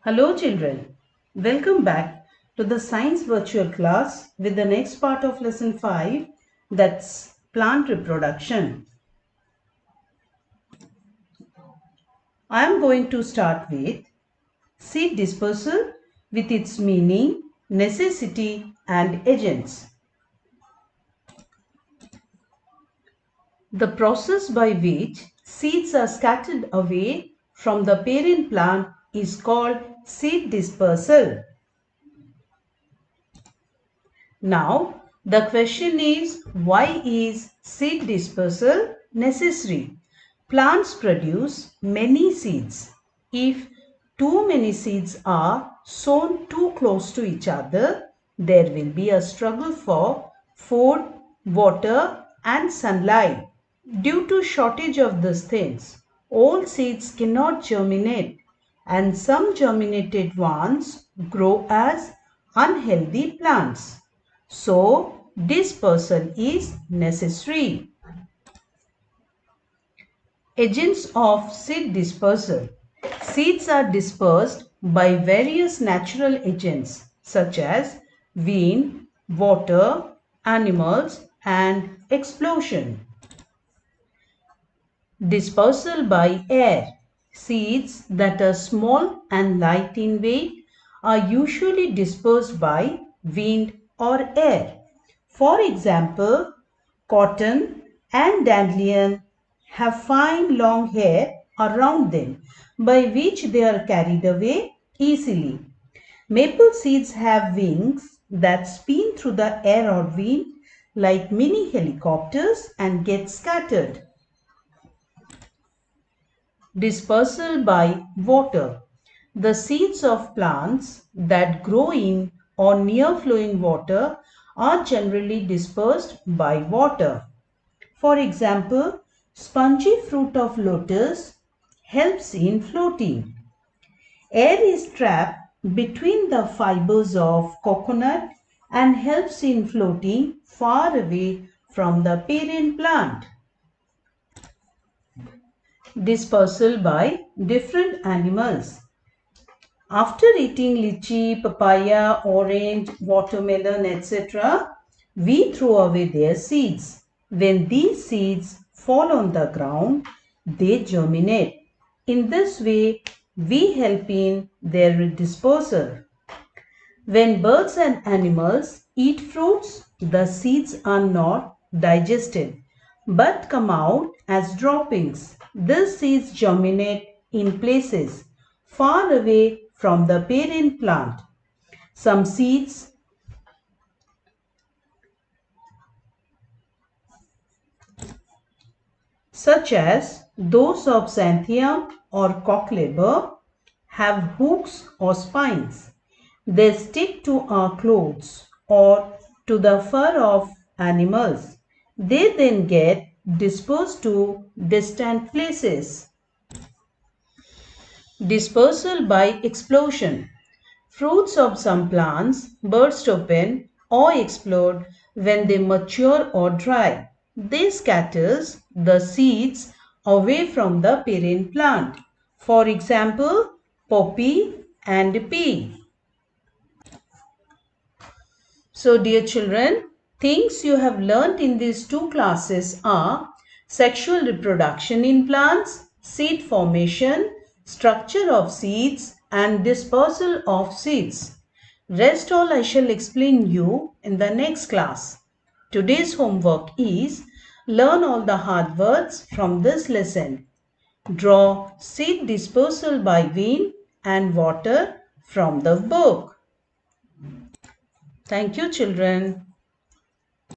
Hello children, welcome back to the science virtual class with the next part of lesson 5, that's plant reproduction. I am going to start with seed dispersal with its meaning, necessity and agents. The process by which seeds are scattered away from the parent plant is called seed dispersal. Now, the question is, why is seed dispersal necessary? Plants produce many seeds. If too many seeds are sown too close to each other, there will be a struggle for food, water and sunlight. Due to shortage of these things, all seeds cannot germinate and some germinated ones grow as unhealthy plants. So, dispersal is necessary. Agents of seed dispersal. Seeds are dispersed by various natural agents such as wind, water, animals and explosion. Dispersal by air. Seeds that are small and light in weight are usually dispersed by wind or air. For example, cotton and dandelion have fine long hair around them by which they are carried away easily. Maple seeds have wings that spin through the air or wind like mini helicopters and get scattered. Dispersal by water. The seeds of plants that grow in or near flowing water are generally dispersed by water. For example, spongy fruit of lotus helps in floating. Air is trapped between the fibers of coconut and helps in floating far away from the parent plant. Dispersal by different animals. After eating lychee, papaya, orange, watermelon, etc., we throw away their seeds. When these seeds fall on the ground, they germinate. In this way, we help in their dispersal. When birds and animals eat fruits, the seeds are not digested but come out as droppings. These seeds germinate in places far away from the parent plant. Some seeds such as those of xanthium or cockleber have hooks or spines. They stick to our clothes or to the fur of animals. They then get dispersed to distant places. Dispersal by explosion. Fruits of some plants burst open or explode when they mature or dry. This scatters the seeds away from the parent plant. For example, poppy and pea. So dear children, things you have learnt in these two classes are sexual reproduction in plants, seed formation, structure of seeds and dispersal of seeds. Rest all I shall explain you in the next class. Today's homework is learn all the hard words from this lesson. Draw seed dispersal by wind and water from the book. Thank you children.